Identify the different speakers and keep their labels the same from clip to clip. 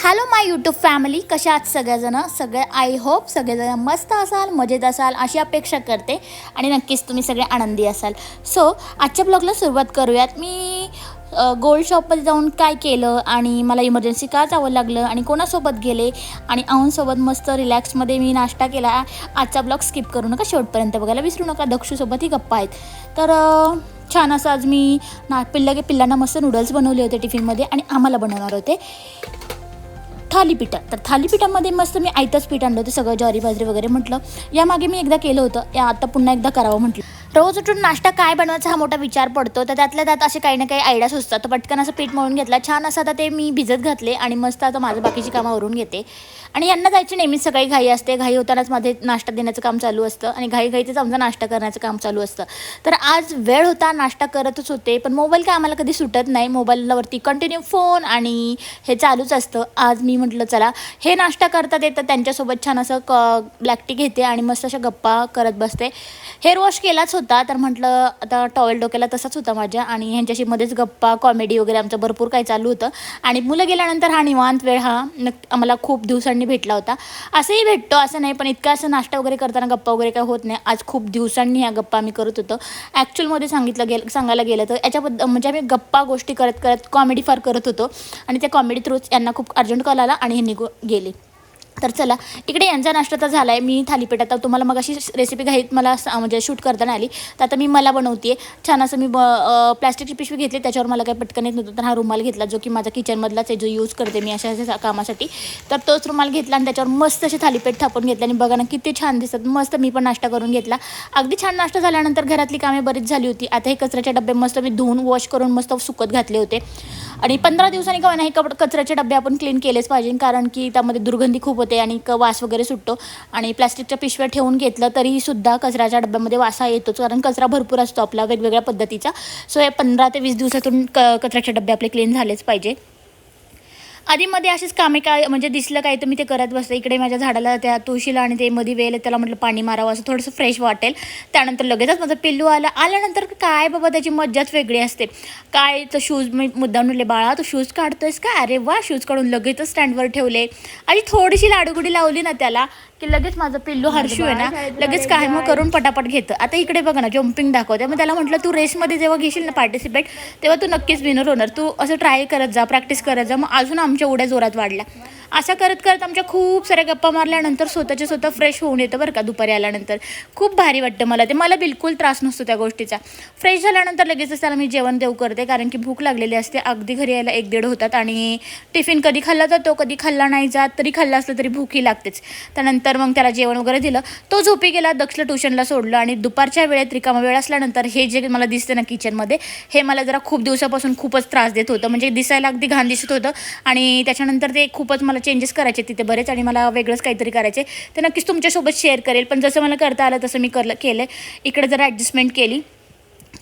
Speaker 1: Hello माय YouTube family, कशा आहात सगळेजण? आय होप सगळेजण मस्त असाल, मजेत असाल अशी अपेक्षा करते आणि नक्कीच तुम्ही सगळे आनंदी असाल. सो आजच्या ब्लॉगला सुरुवात करूयात. मी गोल्ड शॉपमध्ये जाऊन काय केलं आणि मला इमर्जन्सी का जावं लागलं आणि कोणासोबत गेले आणि आऊनसोबत मस्त रिलॅक्समध्ये मी नाश्ता केला. आजचा ब्लॉग स्किप करू नका, शेवटपर्यंत बघायला विसरू नका. दक्षूसोबतही गप्पा आहेत. तर छान असं आज मी पिल्लांना मस्त नूडल्स बनवले होते टिफिनमध्ये आणि आम्हाला बनवणार होते थालीपीठ. तर थालीपीठामध्ये मस्त मी आयतंच पीठ आणलं होतं, सगळं ज्वारी बाजरी वगैरे. म्हटलं यामागे मी एकदा केलं होतं, आता पुन्हा एकदा करावं म्हटलं. रोज उठून नाश्ता काय बनवायचा हा मोठा विचार पडतो, तर त्यातल्या त्यात असे काही ना काही आयडिया सुचतात. तर पटकन असं पीठ मळून घेतला, छान असं आता ते मी भिजत घातले आणि मस्त आता माझं बाकीची कामं आवरून घेते. आणि यांना जायची नेहमीच सकाळी घाई असते, घाई होतानाच माझे नाश्ता देण्याचं काम चालू असतं आणि घाईघाईतच आमचा नाश्ता करण्याचं काम चालू असतं. तर आज वेळ होता, नाश्ता करतच होते, पण मोबाईल काय आम्हाला कधी सुटत नाही. मोबाईलवरती कंटिन्यू फोन आणि हे चालूच असतं. आज मी म्हटलं चला हे नाश्ता करतात येतं, त्यांच्यासोबत छान असं ब्लॅक टी घेते आणि मस्त अशा गप्पा करत बसते. हेअर वॉश केलाच होता, तर म्हटलं आता टॉवेल डोक्याला तसाच होता माझ्या आणि ह्यांच्याशी मध्येच गप्पा कॉमेडी वगैरे आमचं भरपूर काही चालू होतं. आणि मुलं गेल्यानंतर हा निवांत वेळ हा आम्हाला खूप दिवसांनी भेटला होता. असंही भेटतो असं नाही, पण इतका असं नाश्ता वगैरे करताना गप्पा वगैरे काय होत नाही. आज खूप दिवसांनी ह्या गप्पा आम्ही करत होतो. ॲक्च्युअलमध्ये सांगायला गेलं तर याच्याबद्दल म्हणजे आम्ही गप्पा गोष्टी करत करत कॉमेडी फार करत होतो आणि त्या कॉमेडी थ्रूच यांना खूप अर्जंट कॉल आला आणि हे गेले. तर चला, इकडे यांचा नाश्ता तर झाला आहे. मी थालीपीठ आता तुम्हाला मग अशी रेसिपी घाईत मला म्हणजे शूट करताना आली, तर आता मी मला बनवते आहे. छान असं मी प्लॅस्टिकची पिशवी घेतली, त्याच्यावर मला काही पटकन येत नव्हतं, तर हा रुमाल घेतला जो की माझा किचनमधलाच आहे, जो यूज करते मी अशा कामासाठी. तर तोच रुमाल घेतला आणि त्याच्यावर मस्त असे थालीपीठ थापून घेतले आणि बघा ना किती छान दिसत. मस्त मी पण नाश्ता करून घेतला. अगदी छान नाश्ता झाल्यानंतर घरातली कामे बरीच झाली होती. आता हे कचऱ्याचे डबे मस्त मी धुवून वॉश करून मस्त सुकत घातले होते. आणि 15 दिवसांनी का नाही कचऱ्याचे डबे आपण क्लीन केलेच पाहिजे, कारण की त्यामध्ये दुर्गंधी खूप होते आणि वास वगैरे सुटतो. आणि प्लॅस्टिकच्या पिशव्या ठेवून घेतलं तरीसुद्धा कचऱ्याच्या डब्यामध्ये वासा येतोच, कारण कचरा भरपूर असतो आपला वेगवेगळ्या पद्धतीचा. सो हे 15 ते 20 दिवसातून कचऱ्याचे डबे आपले क्लीन झालेच पाहिजे. आधीमध्ये असेच कामे काय म्हणजे दिसलं काय तर मी ते करत बसते. इकडे माझ्या झाडाला त्या तुळशीला आणि ते मध्ये वेल त्याला म्हटलं पाणी मारावं, असं थोडंसं फ्रेश वाटेल. त्यानंतर लगेचच माझं पिल्लू आल्यानंतर काय बाबा त्याची मज्जाच वेगळी असते. काय तर शूज मी मुद्दाम म्हणले, बाळा तू शूज काढतोयस का? अरे वा, शूज काढून लगेचच स्टँडवर ठेवले आणि थोडीशी लाडूगुडी लावली ना त्याला की लगेच माझं पिल्लू हर्षू आहे ना लगेच काय मग करून पटापट घेतं. आता इकडे बघा ना जम्पिंग दाखवते. मग त्याला म्हटलं तू रेसमध्ये जेव्हा घेशील ना पार्टिसिपेट, तेव्हा तू नक्कीच विनर होणार. तू असं ट्राय करत जा, प्रॅक्टिस करत जा. मग अजून आमच्या उड्या जोरात वाढल्या. असं करत करत आमच्या खूप साऱ्या गप्पा मारल्यानंतर स्वतः फ्रेश होऊन येतं बरं का. दुपारी आल्यानंतर खूप भारी वाटतं मला ते. मला बिलकुल त्रास नसतो त्या गोष्टीचा. फ्रेश झाल्यानंतर लगेचच त्याला मी जेवण देऊ करते, कारण की भूक लागलेली असते. अगदी घरी यायला 1-1:30 होतात आणि टिफिन कधी खाल्ला जातो, कधी खाल्ला नाही जात. तरी खाल्ला असलं तरी भूकही लागतेच. त्यानंतर मग त्याला जेवण वगैरे दिलं, तो झोपी गेला. दक्षला ट्युशनला सोडलं आणि दुपारच्या वेळेत रिकामा वेळ असल्यानंतर हे जे मला दिसतं ना किचनमध्ये, हे मला जरा खूप दिवसापासून खूपच त्रास देत होतं. म्हणजे दिसायला अगदी घाण दिसत होतं आणि त्याच्यानंतर ते खूपच मला चेंजेस करायचे तिथे बरेच आणि मला वेगळंच काहीतरी करायचे. ते नक्कीच तुमच्यासोबत शेअर करेल, पण जसं मला करता आलं तसं मी केलं. इकडे जरा ॲडजस्टमेंट केली,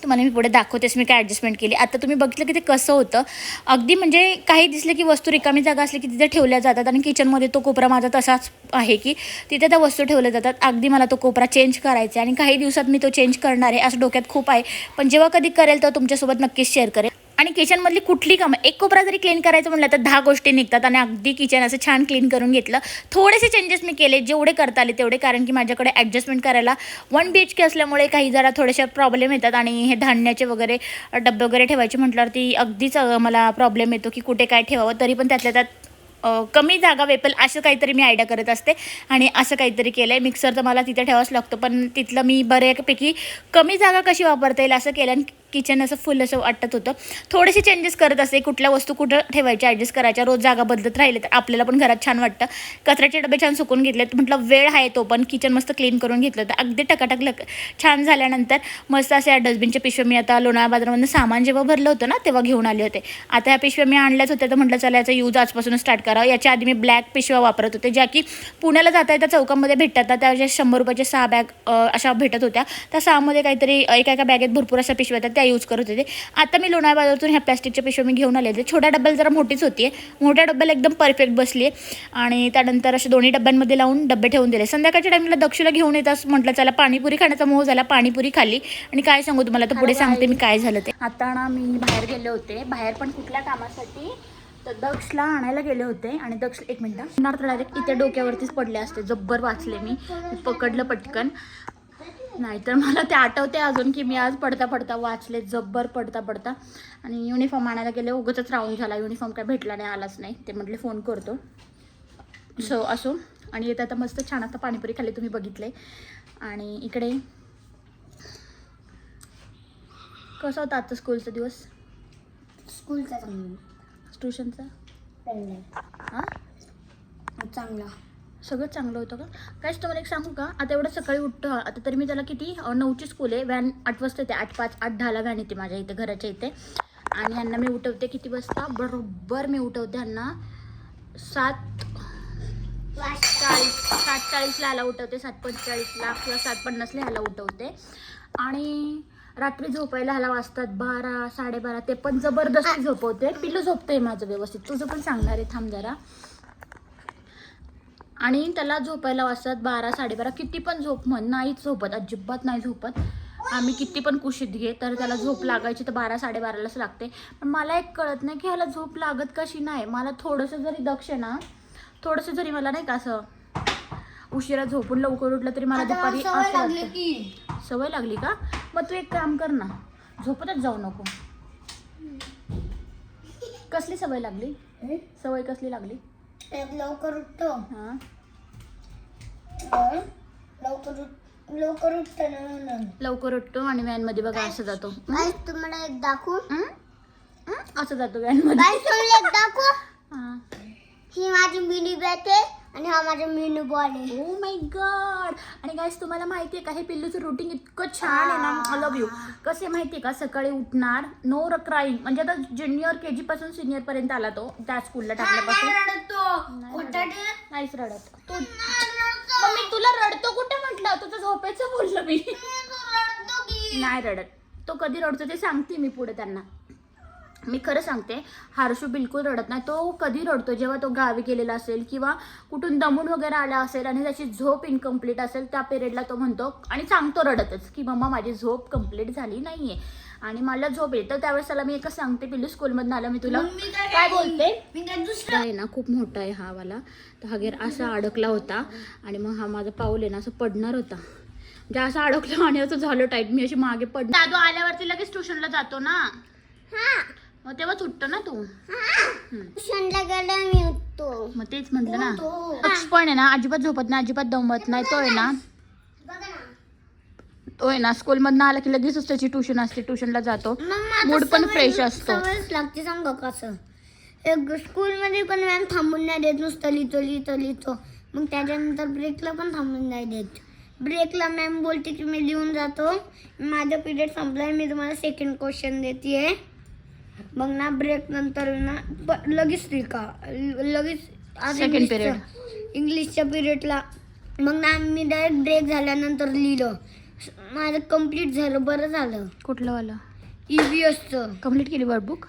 Speaker 1: तुम्हाला मी पुढे दाखवतेच मी काय ॲडजस्टमेंट केली. आता तुम्ही बघितलं की ते कसं होतं. अगदी म्हणजे काही दिसलं की वस्तू रिकामी जागा असली की तिथे ठेवल्या जातात आणि किचनमध्ये तो कोपरा माझा तसाच आहे की तिथे त्या वस्तू ठेवल्या जातात. अगदी मला तो कोपरा चेंज करायचा आहे आणि काही दिवसात मी तो चेंज करणार आहे असं डोक्यात खूप आहे. पण जेव्हा कधी करेल तर तुमच्यासोबत नक्कीच शेअर करेल. आणि किचनमधली कुठली कामं, एक कोपरा जरी क्लीन करायचं म्हटलं तर 10 गोष्टी निघतात आणि अगदी किचन असं छान क्लीन करून घेतलं. थोडेसे चेंजेस मी केले जेवढे करता आले तेवढे, कारण की माझ्याकडे ॲडजस्टमेंट करायला 1 BHK असल्यामुळे काही जरा थोडेसे प्रॉब्लेम येतात. आणि हे धान्याचे वगैरे डब्बे वगैरे ठेवायचे म्हटल्यावरती अगदीच मला प्रॉब्लेम येतो की कुठे काय ठेवावं. तरी पण त्यातल्या त्यात कमी जागा वेपेल असं काहीतरी मी आयडिया करत असते आणि असं काहीतरी केलं आहे. मिक्सर तर मला तिथे ठेवावंच लागतं, पण तिथलं मी बऱ्यापैकी कमी जागा कशी वापरता येईल असं केलं आणि किचन असं फुल असं वाटत होतं. थोडेसे चेंजेस करत असते, कुठल्या वस्तू कुठं ठेवायच्या ॲडजस्ट करायच्या. रोज जागा बदलत राहिले तर आपल्याला पण घरात छान वाटतं. कचऱ्याचे डबे छान सुकून घेतलेत, म्हटलं वेळ आहे तो पण किचन मस्त क्लीन करून घेतलं तर अगदी टकाटक छान झाल्यानंतर मस्त असे डस्टबिनच्या पिशव्या मी आता लोणावळा बाजारामधून सामान जेव्हा भरलं होतं ना तेव्हा घेऊन आले होते. आता ह्या पिशव्या मी आणल्याच होत्या, तर म्हटलं चला याचा यूज आजपासून स्टार्ट करावं. याच्या आधी मी ब्लॅक पिशव्या वापरत होते, ज्या की पुण्याला जाता येत्या चौकामध्ये भेटतात ना, त्या 100 रुपयाचे 6 बॅग अशा भेटत होत्या. त्या 6मध्ये काहीतरी एका बॅगेत भरपूर अशा पिशव्या होत्या, त्या यूज करत होते. आता मी लोणावळा बाजारातून ह्या प्लॅस्टिकच्या पिशव्या मी घेऊन आले होते. छोट्या डब्याला जरा मोठीच होती, मोठ्या डब्याला एकदम परफेक्ट बसली आहे. आणि त्यानंतर असे दोन्ही डब्यांमध्ये लावून डबे ठेवून दिले. संध्याकाळच्या टाईमला दक्षला घेऊन येताच म्हटलं चला पाणीपुरी खाण्याचा मोह झाला, पाणीपुरी खाल्ली. आणि काय सांगू तुम्हाला, तर पुढे सांगते मी काय झालं ते. आता ना मी बाहेर गेले होते, बाहेर पण कुठल्या कामासाठी तर दक्षला आणायला गेले होते आणि दक्ष एक मिनटं तर डायरेक्ट इथे डोक्यावरतीच पडले असते. जब्बर वाचले मी पकडलं पटकन. नाहीतर मला ते आठवते अजून की मी आज पडता पडता वाचले जब्बर पडता पडता. आणि युनिफॉर्म आणायला गेले उगाचच राहून झाला. युनिफॉर्म काय भेटला नाही आलाच नाही. ते म्हटले फोन करतो. सो असो. आणि येतं आता मस्त छान आता पाणीपुरी खाल्ली तुम्ही बघितले. आणि इकडे कसा होता आजचा स्कूलचा दिवस?
Speaker 2: स्कूलचा
Speaker 1: ट्युशनचा हां
Speaker 2: चांगला
Speaker 1: सगळं चांगलं होतं का? काहीच तुम्हाला एक सांगू का? आता एवढं सकाळी उठतं आता तरी मी त्याला किती 9ची स्कूल आहे. व्हॅन 8 वाजता येते. 8:05 8:10ला व्हॅन येते माझ्या इथे घराच्या इथे. आणि ह्यांना मी उठवते किती वाजता? बरोबर मी उठवते ह्यांना 7:40ला ह्याला उठवते. 7:45ला किंवा 7:50ला ह्याला उठवते. आणि रात्री झोपायला ह्याला वाजतात 12 12:30. ते पण जबरदस्ती झोपवते. पिल्लू झोपतंय माझं व्यवस्थित. तुझं पण सांगणार आहे थांब जरा. आणि त्याला झोपायला वाजतात 12 12:30. किती पण झोप म्हण नाहीच झोपत. अजिबात नाही झोपत. आम्ही किती पण कुशीत घे तर त्याला झोप लागायची तर 12 12:30लाच लागते. पण मला एक कळत नाही की ह्याला झोप लागत कशी नाही. मला थोडंसं जरी दक्ष ना थोडंसं जरी मला नाही का असं उशिरा झोपून लवकर उठलं तरी मला दुपारी सवय लागली का? मग तू एक काम कर ना झोपतच जाऊ नको. कसली सवय लागली? सवय कसली लागली?
Speaker 2: लवकर उठतो.
Speaker 1: हां
Speaker 2: लवकर उठतो ना.
Speaker 1: लवकर उठतो आणि व्हॅन मध्ये बघा असं जातो.
Speaker 2: तुम्हाला एक दाखवू.
Speaker 1: असं जातो व्हॅन मध्ये.
Speaker 2: एक दाखवू. ही माझी मिनी बॅट आहे आणि हा माझा मिनी बॉल आहे.
Speaker 1: Oh my God. आणि गाईस तुम्हाला माहिती आहे का हे पिल्लूचं रुटीन इतकं छान आहे ना. I love you. कसे माहिती आहे का? सकाळी उठणार नो क्राईंग. म्हणजे आता ज्युनियर KG पासून सिनियर पर्यंत आला तो त्या स्कूलला टाकल्यापासून. नाहीच रडत तो. मम्मी तुला रडतो कुठे म्हटलं? तुझं झोपेचं बोललं मी. नाही रडत तो. कधी रडतो ते सांगते मी पुढे त्यांना. मी खरं सांगते हर्षू बिलकुल रडत नाही. तो कधी रडतो जेव्हा तो गावी गेलेला असेल किंवा कुठून दमून वगैरे आला असेल आणि त्याची झोप इनकम्प्लीट असेल त्या पिरियडला तो म्हणतो आणि सांगतो रडतच की मम्मा माझी झोप कंप्लीट झाली नाही आहे आणि मला झोप येईल. तर त्यावेळेस त्याला मी एकच सांगते पिल्लू स्कूलमधून आला मी तुला काय बोलते आहे ना खूप मोठा आहे हा वाला. तर हा गेर असा अडकला होता आणि मग हा माझा पाऊल आहे ना असं पडणार होता. म्हणजे असं अडकलं आणि असं झालं टाईट. मी अशी मागे पडणार. दादू आल्यावरती लगेच ट्युशनला जातो ना मग तेव्हाच उठतो ना तू.
Speaker 2: ट्युशनला गेला मी उठतो.
Speaker 1: मग तेच म्हटलं ना. पण आहे ना अजिबात झोपत नाही अजिबात दमत नाही. तो आहे ना स्कूलमधनं आला की लगेचच त्याची ट्युशन असते. ट्युशनला जातो. मूड पण फ्रेश असतो.
Speaker 2: लागते सांग कसं. एक स्कूलमध्ये पण व्हॅन थांबून नाही देत. नुसतं लिहितो. मग त्याच्यानंतर ब्रेकला पण थांबून नाही देत. ब्रेकला मॅम बोलते की मी लिहून जातो. माझा पिरियड संपलाय मी तुम्हाला सेकंड क्वेश्चन देते. मग ना ब्रेक नंतर ना लगेच लगेच
Speaker 1: सेकंड पिरियड
Speaker 2: इंग्लिशच्या पिरियडला. मग ना मी डायरेक्ट ब्रेक झाल्यानंतर लिहिलं. माझं कम्प्लीट झालं. बरं झालं.
Speaker 1: कुठलं वाला?
Speaker 2: EVSचं
Speaker 1: कम्प्लीट केली वर्कबुक?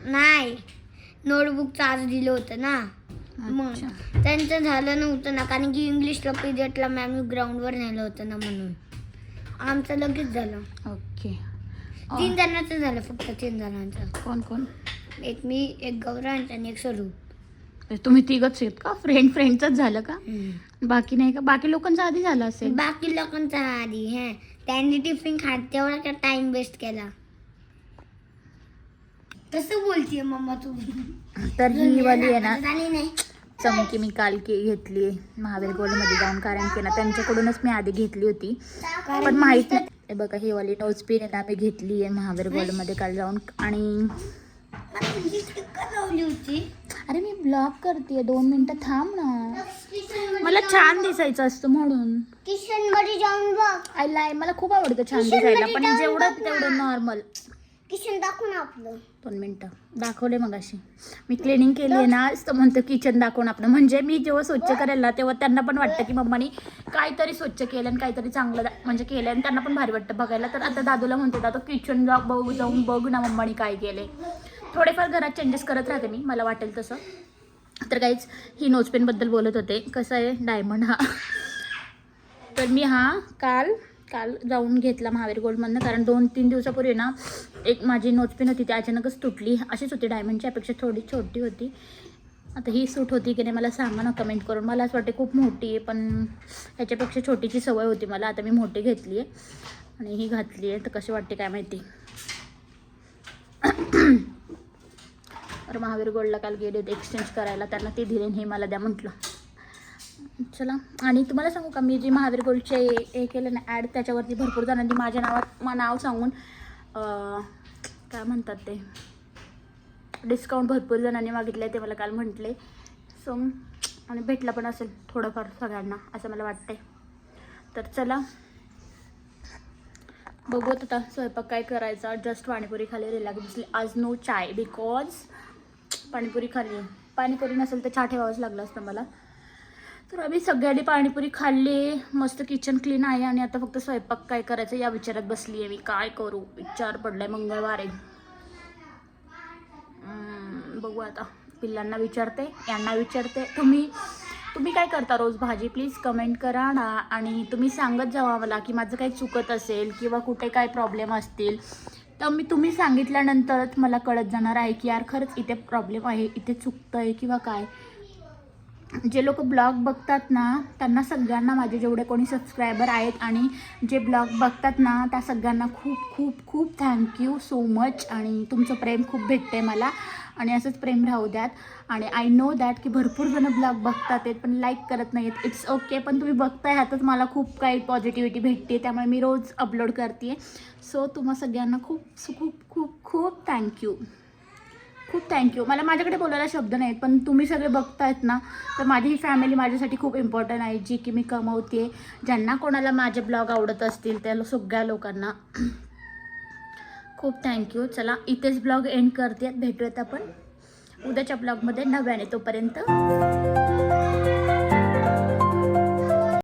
Speaker 2: नाही नोटबुकचं आज दिलं होतं ना. मग त्यांचं झालं नव्हतं ना कारण की इंग्लिशला पिरियडला मॅम ग्राउंडवर नेलं होतं ना म्हणून आमचं लगेच झालं.
Speaker 1: ओके.
Speaker 2: 3 जणांचं झालं फक्त. 3 जणांचं.
Speaker 1: कोण कोण?
Speaker 2: एक मी एक गौरांश आणि एक सरू.
Speaker 1: तुम्ही तिघच आहेत का? फ्रेंडचंच झालं का? बाकी नाही का? बाकी लोकांचं आधी झालं असेल.
Speaker 2: बाकी लोकांचा आधी. त्यांनी टिफिन खात तेवढा का टाइम वेस्ट केला. कसं बोलतीये मम्मा तू?
Speaker 1: तर ही वाली आहे ना
Speaker 2: नाही
Speaker 1: चमकी मी काल घेतली महावीर गोल्डमध्ये जाऊन कारण की ना त्यांच्याकडूनच मी आधी घेतली होती पण माहित नाही. हे बघा ही वाली नोज पिन आहे ना मी घेतली आहे महावीर गोल्डमध्ये काल जाऊन. आणि अरे मी ब्लॉग करते 2 मिनिटं थांब ना. मला छान दिसायचं असतं म्हणून.
Speaker 2: किशन मध्ये जाऊन बघ.
Speaker 1: मला खूप आवडतं छान दिसायला पण जेवढं तेवढं नॉर्मल.
Speaker 2: किचन दाखव ना आपलं.
Speaker 1: 2 मिनिटं दाखवले मग अशी मी क्लिनिंग केली आहे ना तर म्हणतो किचन दाखवून आपलं. म्हणजे मी जेव्हा स्वच्छ करेल ना तेव्हा त्यांना पण वाटतं की मम्मानी काहीतरी स्वच्छ केलं आणि काहीतरी चांगलं म्हणजे केलं आणि त्यांना पण भारी वाटतं बघायला. तर आता दादूला म्हणतो दादू किचन जाऊन बघ ना मम्मानी काय केले. थोडेफार घरात चेंजेस करत राहते मी मला वाटेल तसं. तर काहीच ही नोजपेनबद्दल बोलत होते. कसं आहे डायमंड हा. तर मी हा काल काल जाऊन घेतला महावीर गोल्डमधनं, कारण 2-3 दिवसापूर्वी ना एक माझी नोचपिन होती ती अचानकच तुटली. अशीच होती, डायमंडची अपेक्षा थोडी छोटी होती. आता ही सूट होती की नाही मला सांगा ना कमेंट करून. मला असं वाटते खूप मोठी आहे, पण ह्याच्यापेक्षा छोटीची सवय होती मला. आता मी मोठी घेतली आहे आणि ही घातली आहे, तर कशी वाटते काय माहिती. तर महावीर गोल्डला काल गेले होते एक्सचेंज करायला, त्यांना ते दिले हे मला द्या म्हटलं. चला, आणि तुम्हाला सांगू का, मी जे महावीर गोल्डचे हे केलं ना ॲड, त्याच्यावरती भरपूर जणांनी माझ्या नाव सांगून काय म्हणतात ते डिस्काउंट भरपूर जणांनी मागितलं आहे, ते मला काल म्हटले. सो आणि भेटला पण असेल थोडंफार सगळ्यांना असं मला वाटतंय. तर चला बघूत आता स्वयंपाक काय करायचा. जस्ट पाणीपुरी खाली रिलॅक्स बसली. आज नो चाय बिकॉज पाणीपुरी खाल्ली. पाणीपुरी नसेल तर चहा ठेवावंच लागलं असतं मला. तर आम्ही सगळ्यांनी पाणीपुरी खाल्ली, मस्त किचन क्लीन आहे आणि आता फक्त स्वयंपाक काय करायचं या विचारात बसली आहे मी. काय करू विचार पडलाय, मंगळवार आहे. बघू आता, पिल्लांना विचारते, यांना विचारते. तुम्ही काय करता रोज भाजी, प्लीज कमेंट करा ना. आणि तुम्ही सांगत जावा मला की माझं काही चुकत असेल किंवा कुठे काय प्रॉब्लेम असतील, तर तुम्ही सांगितल्यानंतरच मला कळत जाणार आहे की यार खरंच इथे प्रॉब्लेम आहे, इथे चुकतं आहे किंवा काय. जे लोक ब्लॉग बघतात ना त्यांना सगळ्यांना, माझे जेवढे कोणी सबस्क्रायबर आहेत आणि जे ब्लॉग बघतात ना त्या सगळ्यांना खूप खूप खूप थँक्यू सो मच. आणि तुमचं प्रेम खूप भेटते मला आणि असंच प्रेम राहू द्यात. आणि आय नो दॅट की भरपूर जणं ब्लॉग बघतात आहेत पण लाईक करत नाही आहेत. इट्स ओके, पण तुम्ही बघताय ह्यातच मला खूप काही पॉझिटिव्हिटी भेटते, त्यामुळे मी रोज अपलोड करते. सो तुम्हा सगळ्यांना खूप खूप खूप खूप थँक्यू, खूप थँक्यू. मला माझ्याकडे बोलायला शब्द नाहीत, पण तुम्ही सगळे बघतायत ना, तर माझी ही फॅमिली माझ्यासाठी खूप इम्पॉर्टंट आहे, जी की मी कमवते. ज्यांना कोणाला माझे ब्लॉग आवडत असतील त्या सगळ्या लोकांना खूप थँक्यू. चला इथेच ब्लॉग एंड करते. भेटूयात आपण उद्याच्या ब्लॉगमध्ये नव्याने. तोपर्यंत